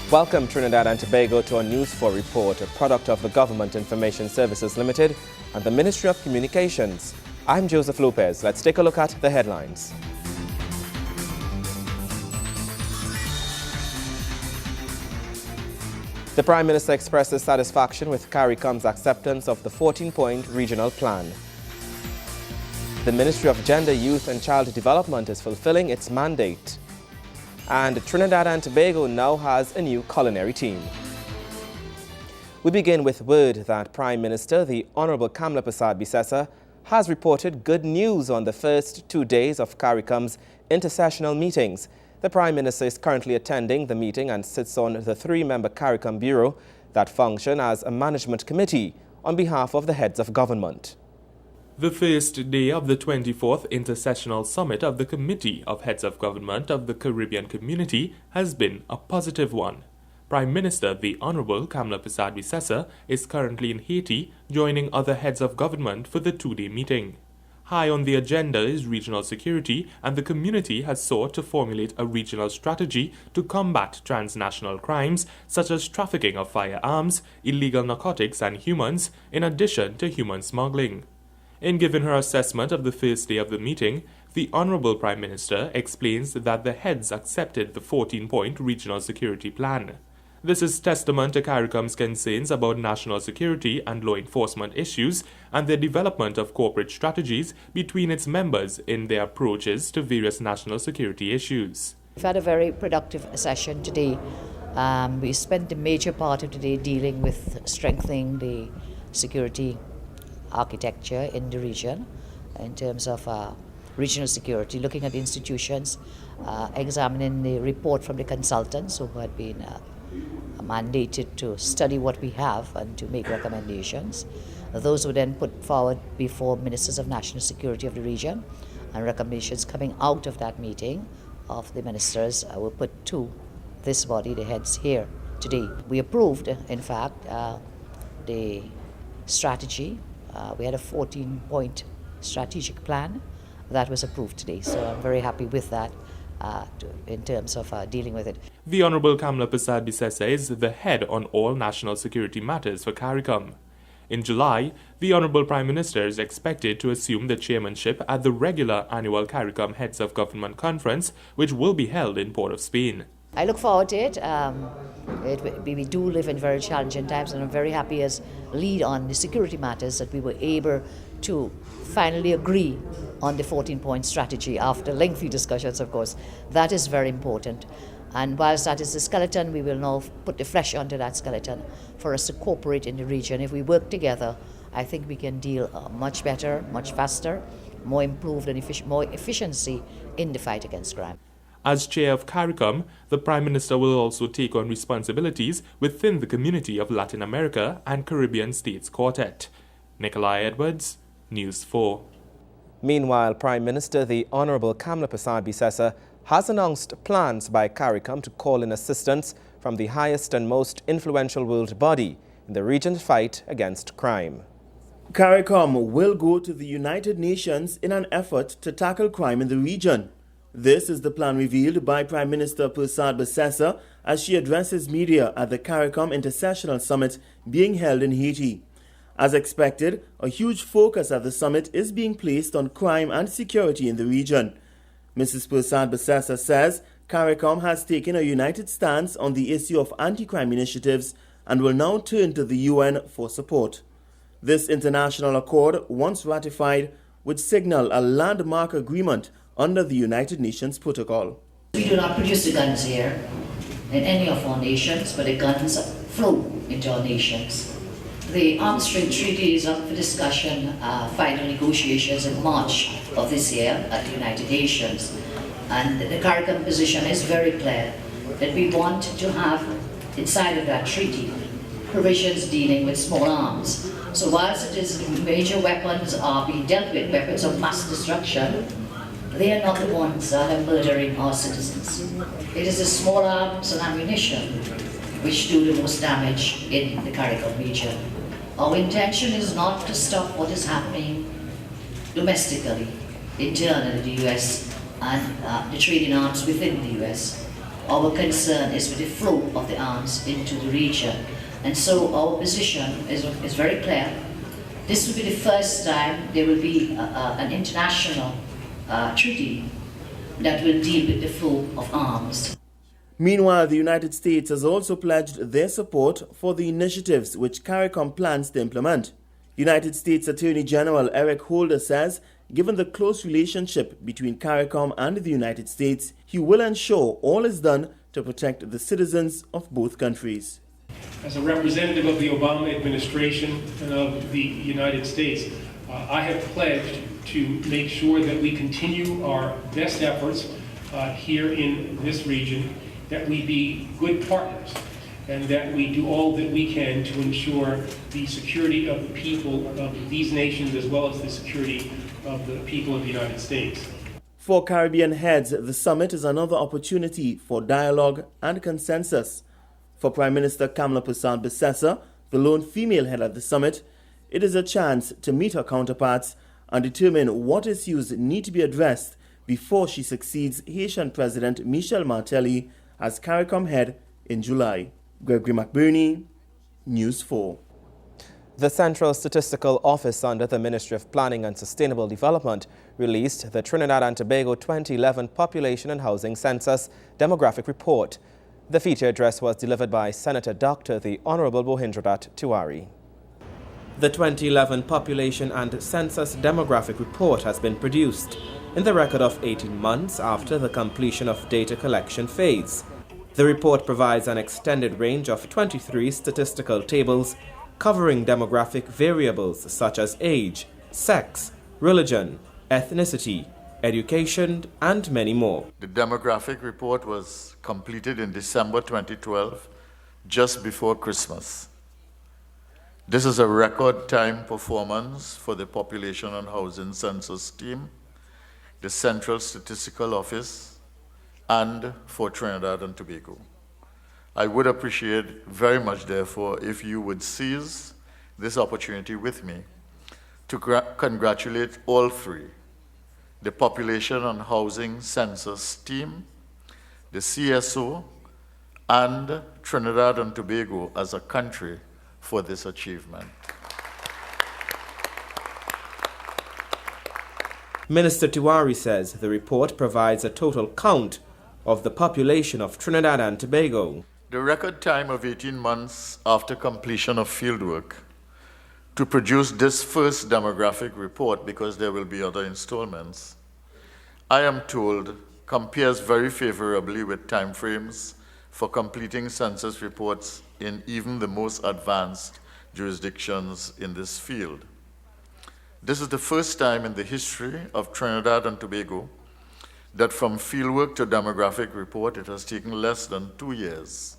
Welcome Trinidad and Tobago to our News 4 report, a product of the Government Information Services Limited and the Ministry of Communications. I'm Joseph Lopez. Let's take a look at the headlines. The Prime Minister expresses satisfaction with CARICOM's acceptance of the 14-point regional plan. The Ministry of Gender, Youth and Child Development is fulfilling its mandate. And Trinidad and Tobago now has a new culinary team. We begin with word that Prime Minister, the Honorable Kamla Persad-Bissessar, has reported good news on the first 2 days of CARICOM's intersessional meetings. The Prime Minister is currently attending the meeting and sits on the 3-member CARICOM Bureau that function as a management committee on behalf of the heads of government. The first day of the 24th Intersessional Summit of the Committee of Heads of Government of the Caribbean Community has been a positive one. Prime Minister the Honorable Kamla Persad-Bissessar is currently in Haiti, joining other heads of government for the 2-day meeting. High on the agenda is regional security, and the community has sought to formulate a regional strategy to combat transnational crimes such as trafficking of firearms, illegal narcotics and humans, in addition to human smuggling. In giving her assessment of the first day of the meeting, the Honorable Prime Minister explains that the heads accepted the 14-point regional security plan. This is testament to CARICOM's concerns about national security and law enforcement issues and the development of corporate strategies between its members in their approaches to various national security issues. We've had a very productive session today. We spent the major part of today dealing with strengthening the security architecture in the region in terms of regional security, looking at the institutions, examining the report from the consultants who had been mandated to study what we have and to make recommendations. Those were then put forward before Ministers of National Security of the region, and recommendations coming out of that meeting of the ministers were put to this body, the heads here today. We approved, in fact, the strategy. We had a 14-point strategic plan that was approved today, so I'm very happy with that in terms of dealing with it. The Honorable Kamla Persad-Bissessar is the head on all national security matters for CARICOM. In July, the Honorable Prime Minister is expected to assume the chairmanship at the regular annual CARICOM Heads of Government Conference, which will be held in Port of Spain. I look forward to it. We do live in very challenging times, and I'm very happy as lead on the security matters that we were able to finally agree on the 14-point strategy after lengthy discussions, of course. That is very important. And whilst that is the skeleton, we will now put the flesh onto that skeleton for us to cooperate in the region. If we work together, I think we can deal much better, much faster, more improved and more efficiency in the fight against crime. As chair of CARICOM, the Prime Minister will also take on responsibilities within the Community of Latin America and Caribbean States Quartet. Nikolai Edwards, News 4. Meanwhile, Prime Minister the Honorable Kamla Persad-Bissessar has announced plans by CARICOM to call in assistance from the highest and most influential world body in the region's fight against crime. CARICOM will go to the United Nations in an effort to tackle crime in the region. This is the plan revealed by Prime Minister Persad-Bissessar as she addresses media at the CARICOM Intersessional Summit being held in Haiti. As expected, a huge focus at the summit is being placed on crime and security in the region. Mrs. Persad-Bissessar says CARICOM has taken a united stance on the issue of anti-crime initiatives and will now turn to the UN for support. This international accord, once ratified, would signal a landmark agreement under the United Nations Protocol. We do not produce the guns here in any of our nations, but the guns flow into our nations. The Arms Trade Treaty is up for discussion, final negotiations in March of this year at the United Nations. And the CARICOM position is very clear that we want to have inside of that treaty provisions dealing with small arms. So whilst it is major weapons are being dealt with, weapons of mass destruction, they are not the ones that are murdering our citizens. It is the small arms and ammunition which do the most damage in the CARICOM region. Our intention is not to stop what is happening domestically, internally in the US, and the trade in arms within the US. our concern is with the flow of the arms into the region. And so our position is very clear. This will be the first time there will be an international treaty that will deal with the flow of arms. Meanwhile, the United States has also pledged their support for the initiatives which CARICOM plans to implement. United States Attorney General Eric Holder says, given the close relationship between CARICOM and the United States, he will ensure all is done to protect the citizens of both countries. As a representative of the Obama administration and of the United States, I have pledged to make sure that we continue our best efforts here in this region, that we be good partners, and that we do all that we can to ensure the security of the people of these nations as well as the security of the people of the United States. For Caribbean heads, the summit is another opportunity for dialogue and consensus. For Prime Minister Kamla Persad-Bissessar, the lone female head at the summit, it is a chance to meet her counterparts and determine what issues need to be addressed before she succeeds Haitian President Michel Martelly as CARICOM head in July. Gregory McBurney, News 4. The Central Statistical Office under the Ministry of Planning and Sustainable Development released the Trinidad and Tobago 2011 Population and Housing Census Demographic Report. The feature address was delivered by Senator Dr. the Honorable Bohindradat Tiwari. The 2011 Population and Census Demographic Report has been produced in the record of 18 months after the completion of data collection phase. The report provides an extended range of 23 statistical tables covering demographic variables such as age, sex, religion, ethnicity, education, and many more. The demographic report was completed in December 2012, just before Christmas. This is a record time performance for the Population and Housing Census team, the Central Statistical Office, and for Trinidad and Tobago. I would appreciate very much, therefore, if you would seize this opportunity with me to congratulate all three: the Population and Housing Census team, the CSO, and Trinidad and Tobago as a country for this achievement. Minister Tiwari says the report provides a total count of the population of Trinidad and Tobago. The record time of 18 months after completion of fieldwork to produce this first demographic report, because there will be other installments, I am told compares very favorably with timeframes for completing census reports in even the most advanced jurisdictions in this field. This is the first time in the history of Trinidad and Tobago that from fieldwork to demographic report it has taken less than 2 years.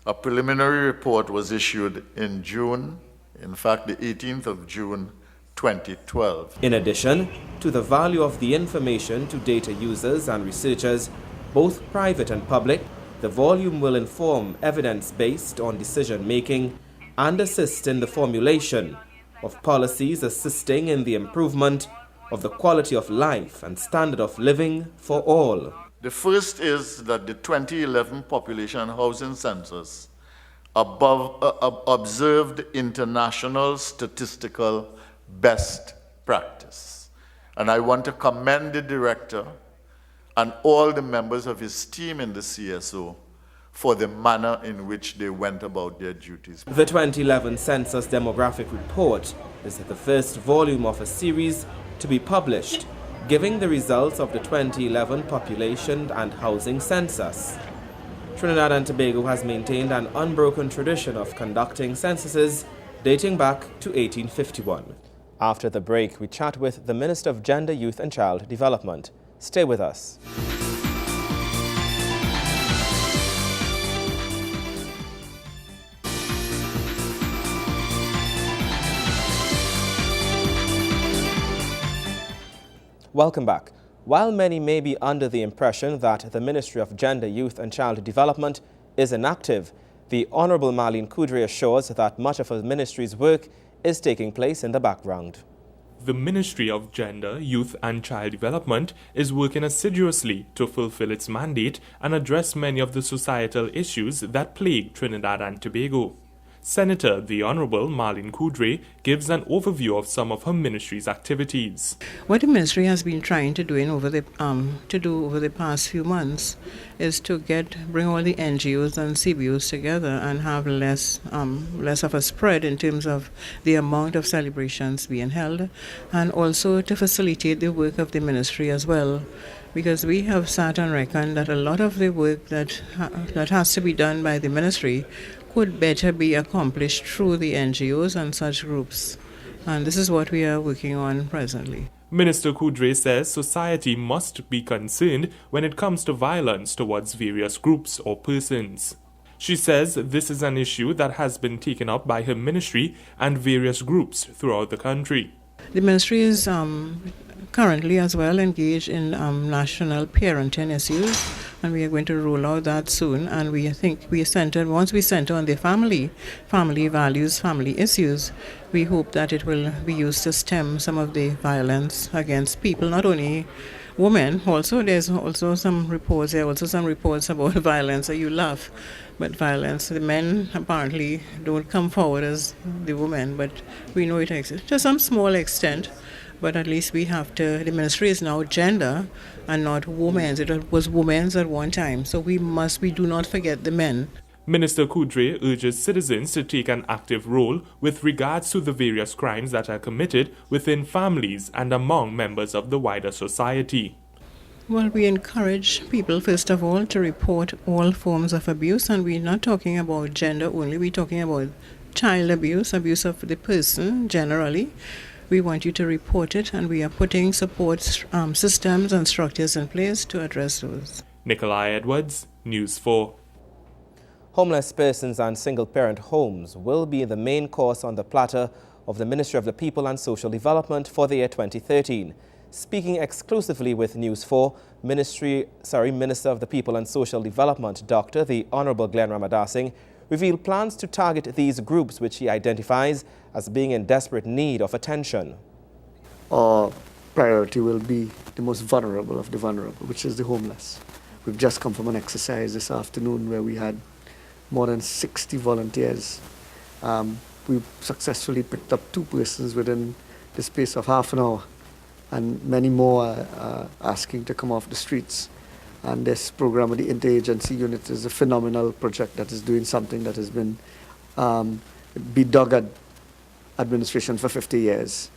A preliminary report was issued in June, in fact the 18th of June 2012. In addition to the value of the information to data users and researchers, both private and public, the volume will inform evidence based on decision making and assist in the formulation of policies assisting in the improvement of the quality of life and standard of living for all. The first is that the 2011 Population and Housing Census observed international statistical best practice. And I want to commend the director and all the members of his team in the CSO for the manner in which they went about their duties. The 2011 Census Demographic Report is the first volume of a series to be published, giving the results of the 2011 Population and Housing Census. Trinidad and Tobago has maintained an unbroken tradition of conducting censuses dating back to 1851. After the break, we chat with the Minister of Gender, Youth and Child Development. Stay with us. Welcome back. While many may be under the impression that the Ministry of Gender, Youth and Child Development is inactive, the Honourable Marlene Coudray assures that much of the ministry's work is taking place in the background. The Ministry of Gender, Youth and Child Development is working assiduously to fulfill its mandate and address many of the societal issues that plague Trinidad and Tobago. Senator the Honourable Marlene Coudray gives an overview of some of her ministry's activities. What the ministry has been trying to do over the past few months is to bring all the NGOs and CBOs together and have less of a spread in terms of the amount of celebrations being held, and also to facilitate the work of the ministry as well. Because we have sat and reckoned that a lot of the work that has to be done by the ministry could better be accomplished through the NGOs and such groups. And this is what we are working on presently. Minister Coudray says society must be concerned when it comes to violence towards various groups or persons. She says this is an issue that has been taken up by her ministry and various groups throughout the country. The ministry is currently as well engaged in national parenting issues, and we are going to roll out that soon. And we think once we center on the family values, family issues, we hope that it will be used to stem some of the violence against people, not only women. There's also some reports about violence. So you laugh, but violence. The men apparently don't come forward as the women, but we know it exists to some small extent. But at least the ministry is now gender and not women's. It was women's at one time. So we do not forget the men. Minister Coudray urges citizens to take an active role with regards to the various crimes that are committed within families and among members of the wider society. Well, we encourage people, first of all, to report all forms of abuse. And we're not talking about gender only. We're talking about child abuse of the person generally. We want you to report it, and we are putting support systems and structures in place to address those. Nikolai Edwards, News 4. Homeless persons and single-parent homes will be the main course on the platter of the Ministry of the People and Social Development for the year 2013. Speaking exclusively with News 4, Minister of the People and Social Development, Dr. the Honourable Glenn Ramadasing, revealed plans to target these groups which he identifies as being in desperate need of attention. Our priority will be the most vulnerable of the vulnerable, which is the homeless. We've just come from an exercise this afternoon where we had more than 60 volunteers. We successfully picked up 2 persons within the space of half an hour, and many more are asking to come off the streets. And this program of the Interagency Unit is a phenomenal project that is doing something that has been bedogged administration for 50 years.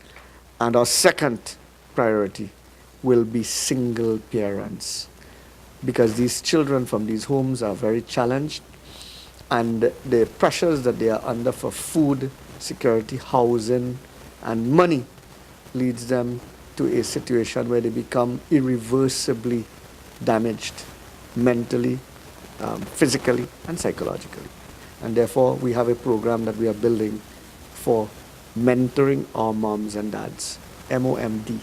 And our second priority will be single parents, because these children from these homes are very challenged, and the pressures that they are under for food, security, housing, and money leads them to a situation where they become irreversibly damaged mentally, physically, and psychologically. And therefore, we have a program that we are building for mentoring our moms and dads, MOMD,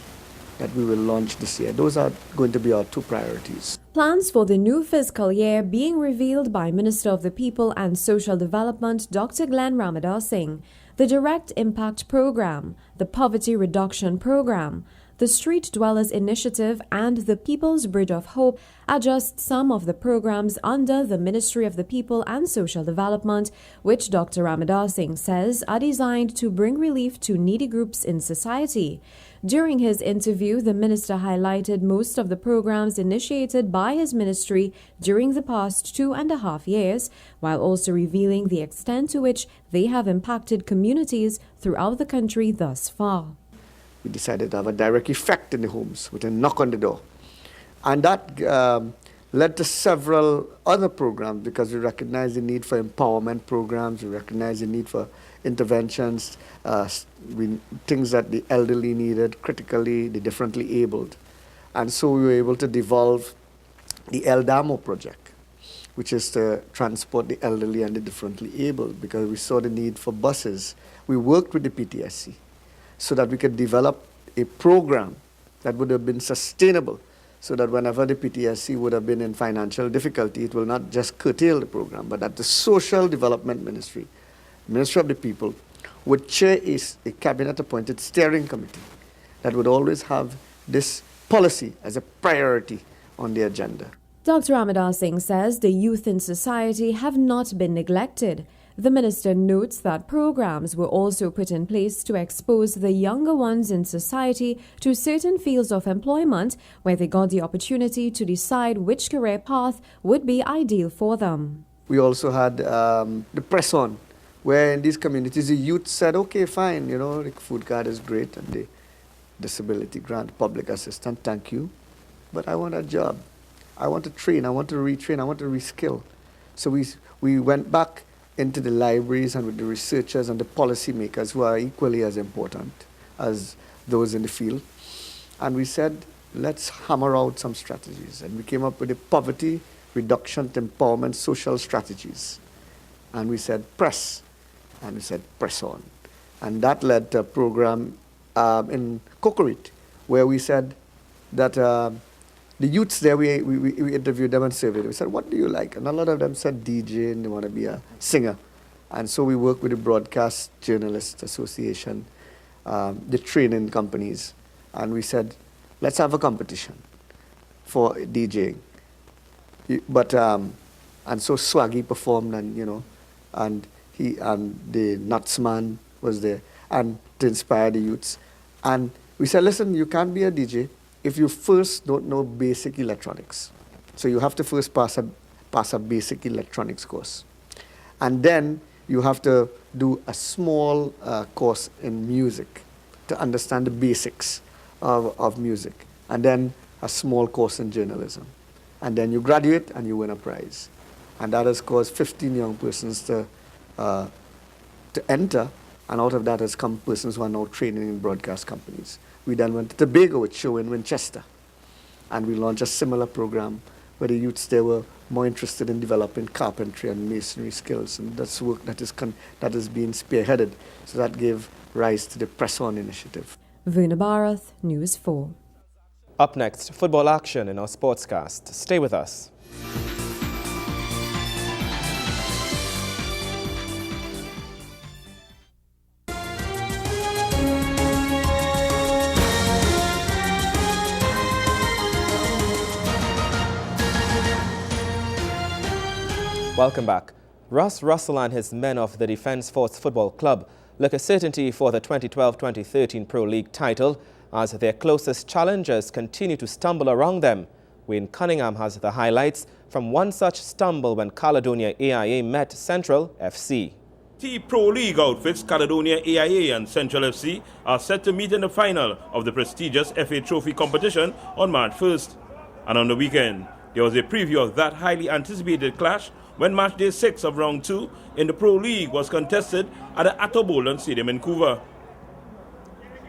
that we will launch this year. Those are going to be our 2 priorities. Plans for the new fiscal year being revealed by Minister of the People and Social Development, Dr. Glenn Ramadasing. The Direct Impact Program, the Poverty Reduction Program, the Street Dwellers Initiative, and the People's Bridge of Hope are just some of the programs under the Ministry of the People and Social Development, which Dr. Ramadasing says are designed to bring relief to needy groups in society. During his interview, the minister highlighted most of the programs initiated by his ministry during the past 2.5 years, while also revealing the extent to which they have impacted communities throughout the country thus far. We decided to have a direct effect in the homes with a knock on the door. And that led to several other programs, because we recognize the need for empowerment programs, we recognize the need for interventions, things that the elderly needed, critically, the differently abled. And so we were able to devolve the ELDAMO project, which is to transport the elderly and the differently abled, because we saw the need for buses. We worked with the PTSC so that we could develop a program that would have been sustainable, so that whenever the PTSC would have been in financial difficulty, it will not just curtail the program, but that the Social Development Ministry of the People, would chair a cabinet-appointed steering committee that would always have this policy as a priority on the agenda. Dr. Ramadas Singh says the youth in society have not been neglected. The minister notes that programs were also put in place to expose the younger ones in society to certain fields of employment where they got the opportunity to decide which career path would be ideal for them. We also had the press on, where in these communities the youth said, okay, fine, you know, the food card is great and the disability grant, public assistance, thank you, but I want a job. I want to train, I want to retrain, I want to reskill. So we went back into the libraries and with the researchers and the policymakers who are equally as important as those in the field. And we said, let's hammer out some strategies. And we came up with the poverty reduction to empowerment social strategies. And we said, press. And we said, press on. And that led to a program in Cocorite, where we said that the youths there, we interviewed them and surveyed them. We said, what do you like? And a lot of them said DJ and they want to be a singer. And so we worked with the Broadcast Journalists Association, the training companies, and we said, let's have a competition for DJing. But and so Swaggy performed, and you know, and he and the Nutsman was there, and to inspire the youths. And we said, listen, you can't be a DJ if you first don't know basic electronics. So you have to first pass a basic electronics course. And then you have to do a small course in music to understand the basics of music. And then a small course in journalism. And then you graduate and you win a prize. And that has caused 15 young persons to enter. And out of that has come persons who are now training in broadcast companies. We then went to Tobago with show in Winchester. And we launched a similar program where the youths there were more interested in developing carpentry and masonry skills. And that's work that is being spearheaded. So that gave rise to the Press On initiative. Verna Barath, News 4. Up next, football action in our sportscast. Stay with us. Welcome back. Russ Russell and his men of the Defence Force Football Club look a certainty for the 2012-2013 Pro League title as their closest challengers continue to stumble around them. Wayne Cunningham has the highlights from one such stumble when Caledonia AIA met Central FC. T Pro League outfits Caledonia AIA and Central FC are set to meet in the final of the prestigious FA Trophy competition on March 1st. And on the weekend, there was a preview of that highly anticipated clash when match day 6 of round 2 in the Pro League was contested at the Atto Boldon Stadium in Couva.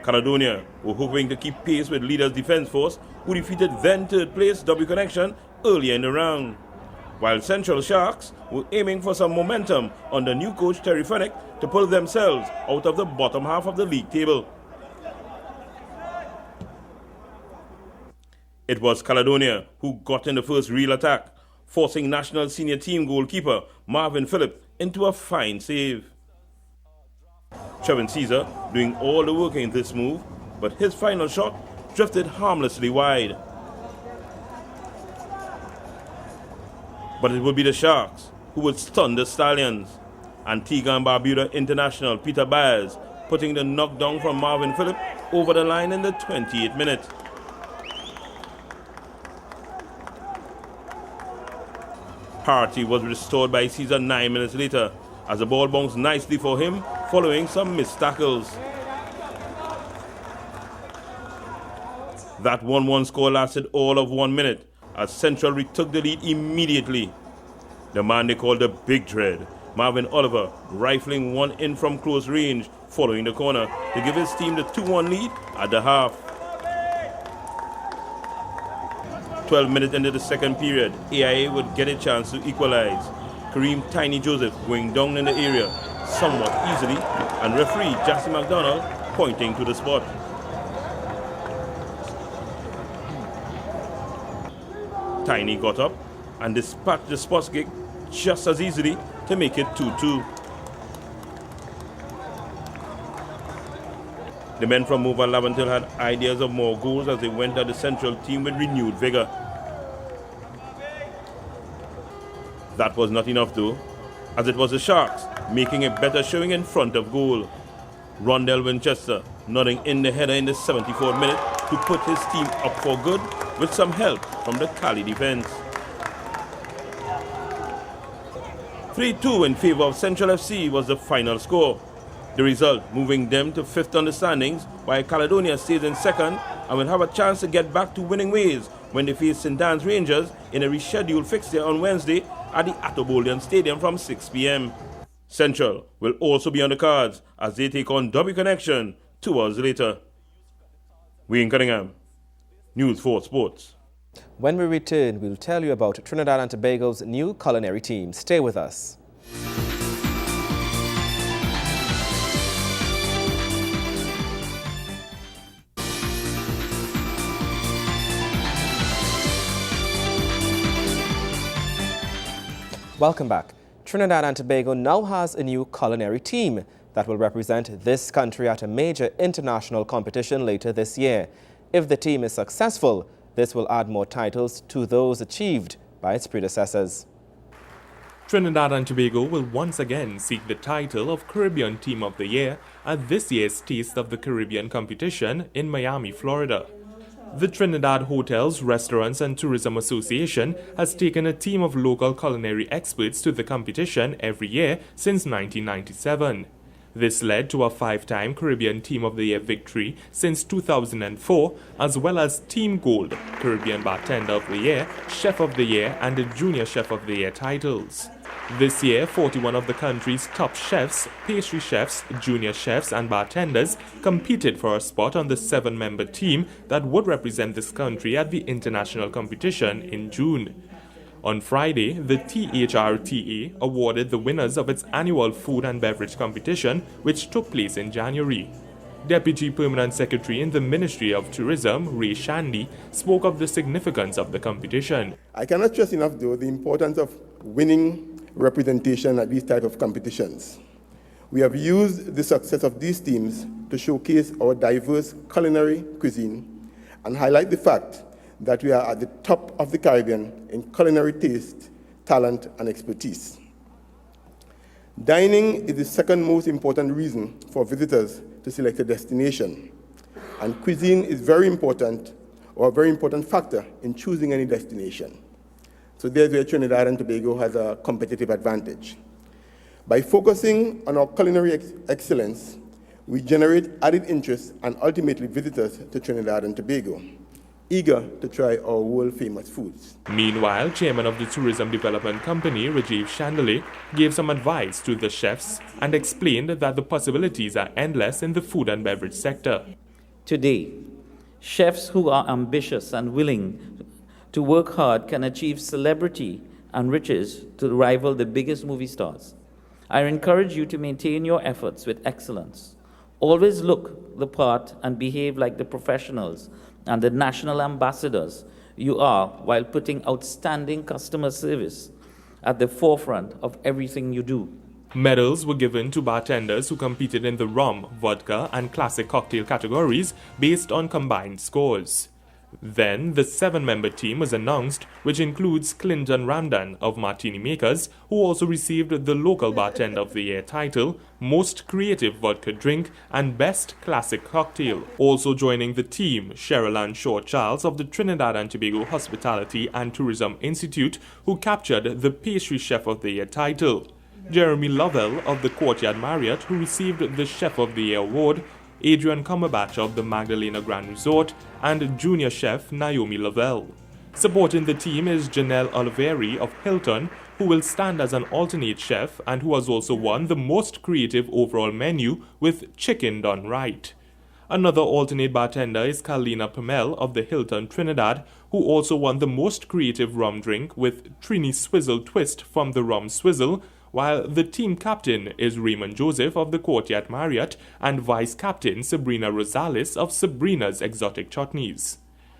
Caledonia were hoping to keep pace with leaders Defence Force, who defeated then third place W Connection earlier in the round, while Central Sharks were aiming for some momentum under new coach Terry Fennick to pull themselves out of the bottom half of the league table. It was Caledonia who got in the first real attack, forcing national senior team goalkeeper Marvin Phillip into a fine save. Trevin Caesar doing all the work in this move, but his final shot drifted harmlessly wide. But it would be the Sharks who would stun the Stallions. Antigua and Barbuda international Peter Baez putting the knockdown from Marvin Phillip over the line in the 28th minute. Parity was restored by Caesar 9 minutes later as the ball bounced nicely for him following some missed tackles. That 1-1 score lasted all of 1 minute as Central retook the lead immediately. The man they called the Big Dread, Marvin Oliver, rifling one in from close range following the corner to give his team the 2-1 lead at the half. 12 minutes into the second period, AIA would get a chance to equalize. Kareem Tiny Joseph going down in the area somewhat easily, and referee Jassy McDonald pointing to the spot. Tiny got up and dispatched the sports gig just as easily to make it 2-2. The men from Mova Laventil had ideas of more goals as they went at the central team with renewed vigour. That was not enough though, as it was the Sharks making a better showing in front of goal. Rondell Winchester nodding in the header in the 74th minute to put his team up for good with some help from the Cali defence. 3-2 in favour of Central FC was the final score. The result moving them to 5th on the standings, while Caledonia stays in 2nd and will have a chance to get back to winning ways when they face St. Anne's Rangers in a rescheduled fixture on Wednesday at the Atobolian Stadium from 6 p.m. Central will also be on the cards as they take on W Connection 2 hours later. Wayne Cunningham, News 4 Sports. When we return, we'll tell you about Trinidad and Tobago's new culinary team. Stay with us. Welcome back. Trinidad and Tobago now has a new culinary team that will represent this country at a major international competition later this year. If the team is successful, this will add more titles to those achieved by its predecessors. Trinidad and Tobago will once again seek the title of Caribbean Team of the Year at this year's Taste of the Caribbean competition in Miami, Florida. The Trinidad Hotels, Restaurants and Tourism Association has taken a team of local culinary experts to the competition every year since 1997. This led to a 5-time Caribbean Team of the Year victory since 2004, as well as Team Gold, Caribbean Bartender of the Year, Chef of the Year and the Junior Chef of the Year titles. This year, 41 of the country's top chefs, pastry chefs, junior chefs and bartenders competed for a spot on the 7-member team that would represent this country at the international competition in June. On Friday, the THRTA awarded the winners of its annual food and beverage competition, which took place in January. Deputy Permanent Secretary in the Ministry of Tourism, Ray Shandy, spoke of the significance of the competition. I cannot stress enough, though, the importance of winning representation at these type of competitions. We have used the success of these teams to showcase our diverse culinary cuisine and highlight the fact that we are at the top of the Caribbean in culinary taste, talent, and expertise. Dining is the second most important reason for visitors to select a destination, and cuisine is very important, or a very important factor in choosing any destination. So there's where Trinidad and Tobago has a competitive advantage. By focusing on our culinary excellence, we generate added interest and ultimately visitors to Trinidad and Tobago, eager to try our world-famous foods. Meanwhile, Chairman of the Tourism Development Company, Rajiv Chandale, gave some advice to the chefs and explained that the possibilities are endless in the food and beverage sector. Today, chefs who are ambitious and willing to work hard can achieve celebrity and riches to rival the biggest movie stars. I encourage you to maintain your efforts with excellence. Always look the part and behave like the professionals and the national ambassadors you are while putting outstanding customer service at the forefront of everything you do. Medals were given to bartenders who competed in the rum, vodka and classic cocktail categories based on combined scores. Then, the 7-member team was announced, which includes Clinton Ramdan of Martini Makers, who also received the Local Bartender of the Year title, Most Creative Vodka Drink, and Best Classic Cocktail. Also joining the team, Cheryl Ann Shaw Charles of the Trinidad and Tobago Hospitality and Tourism Institute, who captured the Pastry Chef of the Year title. Jeremy Lovell of the Courtyard Marriott, who received the Chef of the Year award, Adrian Cumberbatch of the Magdalena Grand Resort, and junior chef Naomi Lavelle. Supporting the team is Janelle Oliveri of Hilton, who will stand as an alternate chef and who has also won the most creative overall menu with Chicken Done Right. Another alternate bartender is Carlina Pamel of the Hilton Trinidad, who also won the most creative rum drink with Trini Swizzle Twist from the Rum Swizzle, while the team captain is Raymond Joseph of the Courtyard Marriott and vice captain Sabrina Rosales of Sabrina's Exotic Chutneys.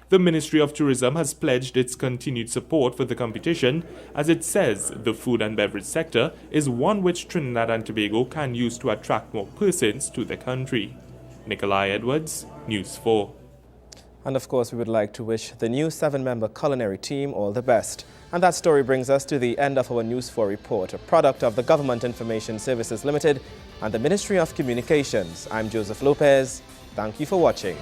The Ministry of Tourism has pledged its continued support for the competition, as it says the food and beverage sector is one which Trinidad and Tobago can use to attract more persons to the country. Nikolai Edwards, News 4. And of course, we would like to wish the new 7-member culinary team all the best. And that story brings us to the end of our News 4 report, a product of the Government Information Services Limited and the Ministry of Communications. I'm Joseph Lopez. Thank you for watching.